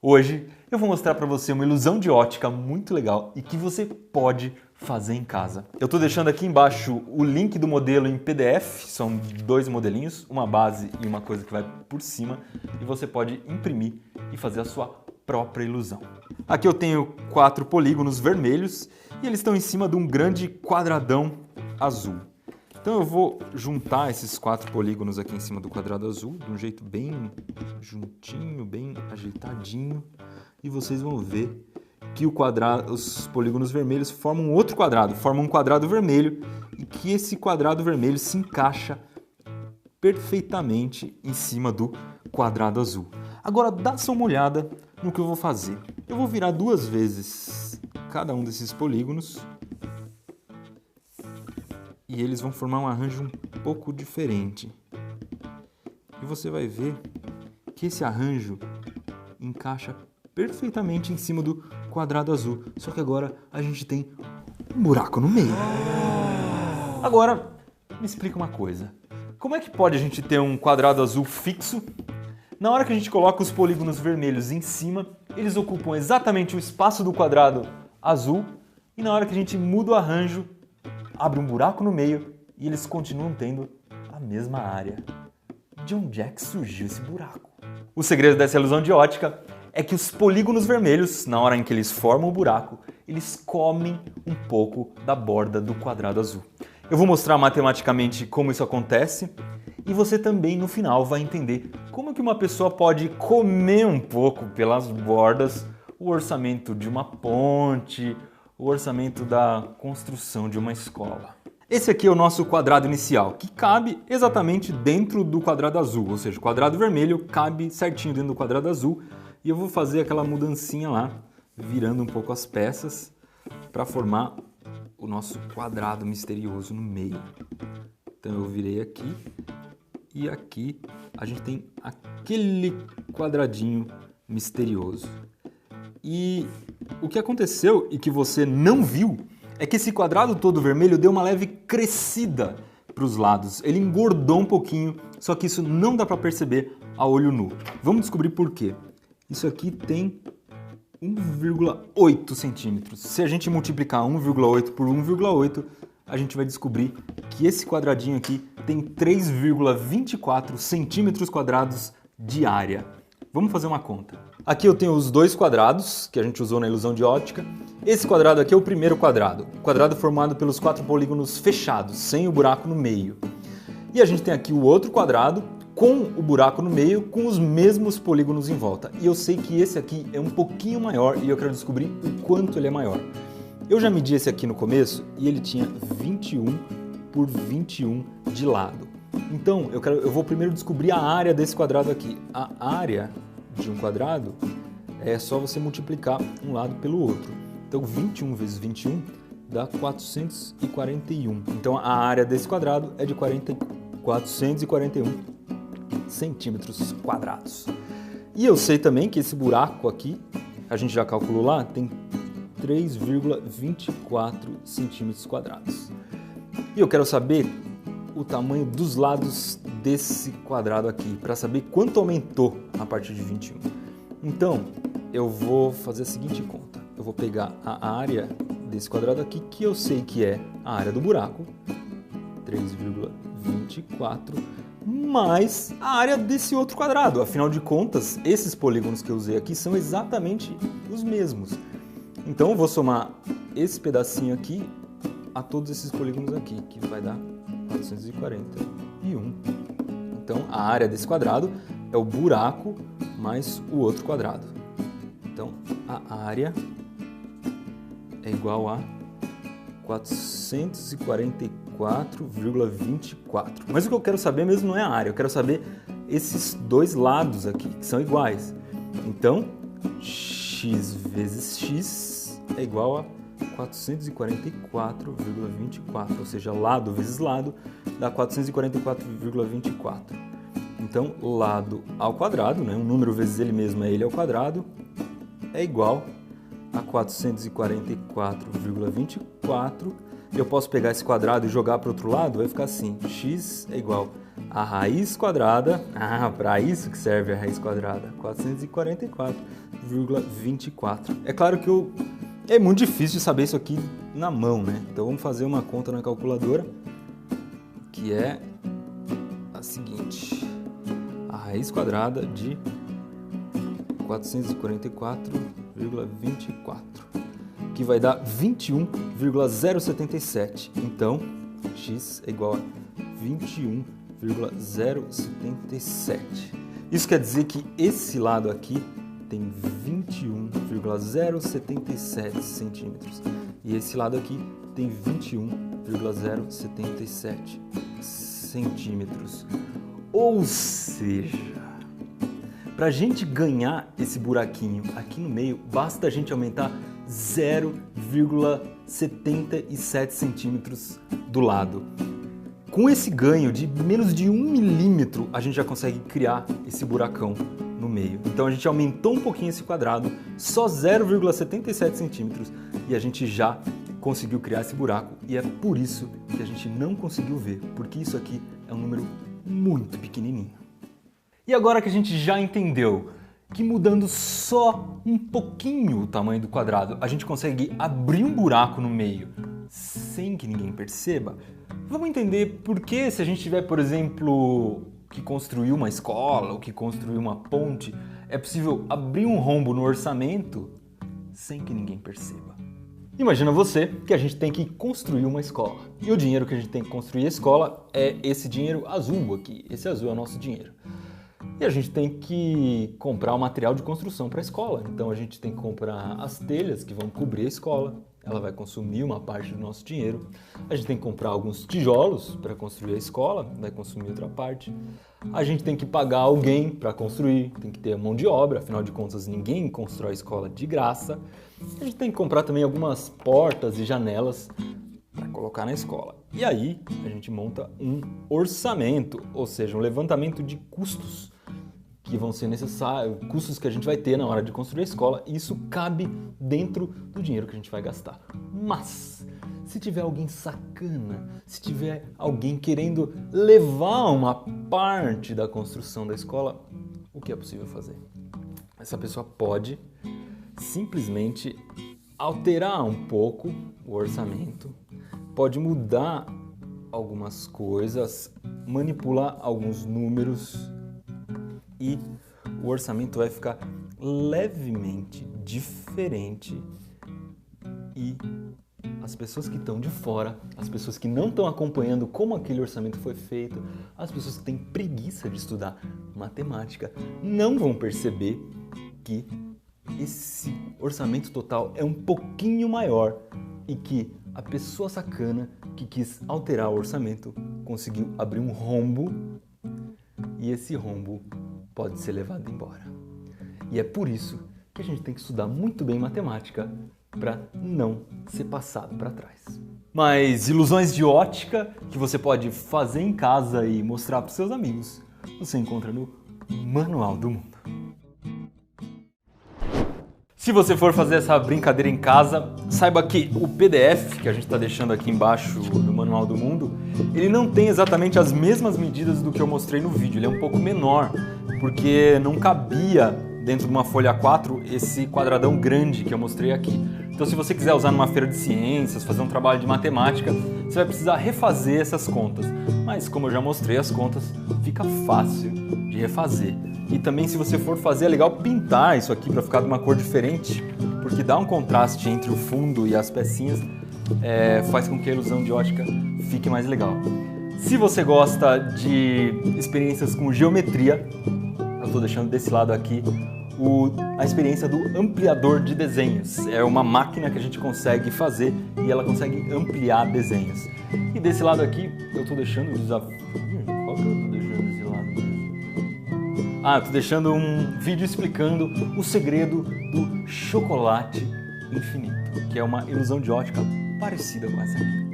Hoje eu vou mostrar para você uma ilusão de ótica muito legal e que você pode fazer em casa. Eu estou deixando aqui embaixo o link do modelo em PDF, são dois modelinhos, uma base e uma coisa que vai por cima, e você pode imprimir e fazer a sua própria ilusão. Aqui eu tenho 4 polígonos vermelhos e eles estão em cima de um grande quadradão azul. Então eu vou juntar esses 4 polígonos aqui em cima do quadrado azul, de um jeito bem juntinho, bem ajeitadinho, e vocês vão ver que os polígonos vermelhos formam outro quadrado, formam um quadrado vermelho, e que esse quadrado vermelho se encaixa perfeitamente em cima do quadrado azul. Agora dá só uma olhada no que eu vou fazer. Eu vou virar 2 vezes cada um desses polígonos, e eles vão formar um arranjo um pouco diferente. E você vai ver que esse arranjo encaixa perfeitamente em cima do quadrado azul. Só que agora a gente tem um buraco no meio. Agora, me explica uma coisa. Como é que pode a gente ter um quadrado azul fixo? Na hora que a gente coloca os polígonos vermelhos em cima, eles ocupam exatamente o espaço do quadrado azul. E na hora que a gente muda o arranjo, abre um buraco no meio e eles continuam tendo a mesma área. De onde é que surgiu esse buraco? O segredo dessa ilusão de ótica é que os polígonos vermelhos, na hora em que eles formam o buraco, eles comem um pouco da borda do quadrado azul. Eu vou mostrar matematicamente como isso acontece e você também no final vai entender como que uma pessoa pode comer um pouco pelas bordas o orçamento de uma ponte, o orçamento da construção de uma escola. Esse aqui é o nosso quadrado inicial, que cabe exatamente dentro do quadrado azul, ou seja, o quadrado vermelho cabe certinho dentro do quadrado azul, e eu vou fazer aquela mudancinha lá, virando um pouco as peças, para formar o nosso quadrado misterioso no meio. Então eu virei aqui, e aqui a gente tem aquele quadradinho misterioso. E o que aconteceu e que você não viu é que esse quadrado todo vermelho deu uma leve crescida para os lados. Ele engordou um pouquinho, só que isso não dá para perceber a olho nu. Vamos descobrir por quê. Isso aqui tem 1,8 centímetros. Se a gente multiplicar 1,8 por 1,8, a gente vai descobrir que esse quadradinho aqui tem 3,24 centímetros quadrados de área. Vamos fazer uma conta. Aqui eu tenho os 2 quadrados que a gente usou na ilusão de ótica. Esse quadrado aqui é o primeiro quadrado. O quadrado formado pelos 4 polígonos fechados, sem o buraco no meio. E a gente tem aqui o outro quadrado com o buraco no meio, com os mesmos polígonos em volta. E eu sei que esse aqui é um pouquinho maior e eu quero descobrir o quanto ele é maior. Eu já medi esse aqui no começo e ele tinha 21 por 21 de lado. Então, eu vou primeiro descobrir a área desse quadrado aqui. A área de um quadrado é só você multiplicar um lado pelo outro. Então, 21 vezes 21 dá 441. Então, a área desse quadrado é de 441 centímetros quadrados. E eu sei também que esse buraco aqui, a gente já calculou lá, tem 3,24 centímetros quadrados. E eu quero saber o tamanho dos lados desse quadrado aqui, para saber quanto aumentou a partir de 21. Então, eu vou fazer a seguinte conta. Eu vou pegar a área desse quadrado aqui, que eu sei que é a área do buraco, 3,24, mais a área desse outro quadrado. Afinal de contas, esses polígonos que eu usei aqui são exatamente os mesmos. Então, eu vou somar esse pedacinho aqui a todos esses polígonos aqui, que vai dar 441. Então, a área desse quadrado é o buraco mais o outro quadrado. Então, a área é igual a 444,24. Mas o que eu quero saber mesmo não é a área, eu quero saber esses 2 lados aqui, que são iguais. Então, x vezes x é igual a 444,24, ou seja, lado vezes lado dá 444,24. Então, lado ao quadrado, né, um número vezes ele mesmo é ele ao quadrado, é igual a 444,24. Eu posso pegar esse quadrado e jogar para o outro lado, vai ficar assim, x é igual A raiz quadrada, para isso que serve a raiz quadrada, 444,24. É claro que é muito difícil de saber isso aqui na mão, né? Então vamos fazer uma conta na calculadora, que é a seguinte: a raiz quadrada de 444,24, que vai dar 21,077. Então, x é igual a 21,077. Isso quer dizer que esse lado aqui tem 21,077 centímetros e esse lado aqui tem 21,077 centímetros. Ou seja, para a gente ganhar esse buraquinho aqui no meio, basta a gente aumentar 0,77 centímetros do lado. Com esse ganho de menos de 1 milímetro, a gente já consegue criar esse buracão no meio. Então a gente aumentou um pouquinho esse quadrado, só 0,77 centímetros, e a gente já conseguiu criar esse buraco. E é por isso que a gente não conseguiu ver, porque isso aqui é um número muito pequenininho. E agora que a gente já entendeu que mudando só um pouquinho o tamanho do quadrado, a gente consegue abrir um buraco no meio sem que ninguém perceba, vamos entender por que, se a gente tiver, por exemplo, que construir uma escola ou que construir uma ponte, é possível abrir um rombo no orçamento sem que ninguém perceba. Imagina você que a gente tem que construir uma escola. E o dinheiro que a gente tem que construir a escola é esse dinheiro azul aqui. Esse azul é o nosso dinheiro. E a gente tem que comprar o material de construção para a escola. Então a gente tem que comprar as telhas que vão cobrir a escola. Ela vai consumir uma parte do nosso dinheiro. A gente tem que comprar alguns tijolos para construir a escola, vai consumir outra parte. A gente tem que pagar alguém para construir, tem que ter mão de obra, afinal de contas ninguém constrói escola de graça. A gente tem que comprar também algumas portas e janelas para colocar na escola. E aí a gente monta um orçamento, ou seja, um levantamento de custos que vão ser necessários, custos que a gente vai ter na hora de construir a escola, e isso cabe dentro do dinheiro que a gente vai gastar. Mas, se tiver alguém sacana, se tiver alguém querendo levar uma parte da construção da escola, o que é possível fazer? Essa pessoa pode simplesmente alterar um pouco o orçamento, pode mudar algumas coisas, manipular alguns números, e o orçamento vai ficar levemente diferente e as pessoas que estão de fora, as pessoas que não estão acompanhando como aquele orçamento foi feito, as pessoas que têm preguiça de estudar matemática, não vão perceber que esse orçamento total é um pouquinho maior e que a pessoa sacana que quis alterar o orçamento conseguiu abrir um rombo e esse rombo pode ser levado embora. E é por isso que a gente tem que estudar muito bem matemática para não ser passado para trás. Mas ilusões de ótica que você pode fazer em casa e mostrar para os seus amigos, você encontra no Manual do Mundo. Se você for fazer essa brincadeira em casa, saiba que o PDF que a gente está deixando aqui embaixo do Manual do Mundo, ele não tem exatamente as mesmas medidas do que eu mostrei no vídeo, ele é um pouco menor, porque não cabia dentro de uma folha A4 esse quadradão grande que eu mostrei aqui. Então se você quiser usar numa feira de ciências, fazer um trabalho de matemática, você vai precisar refazer essas contas. Mas como eu já mostrei as contas, fica fácil de refazer. E também, se você for fazer, é legal pintar isso aqui para ficar de uma cor diferente, porque dá um contraste entre o fundo e as pecinhas, faz com que a ilusão de ótica fique mais legal. Se você gosta de experiências com geometria, eu estou deixando desse lado aqui a experiência do ampliador de desenhos. É uma máquina que a gente consegue fazer e ela consegue ampliar desenhos. E desse lado aqui, eu estou deixando o desafio... Qual que eu estou deixando desse lado? Estou deixando um vídeo explicando o segredo do chocolate infinito, que é uma ilusão de ótica parecida com essa aqui.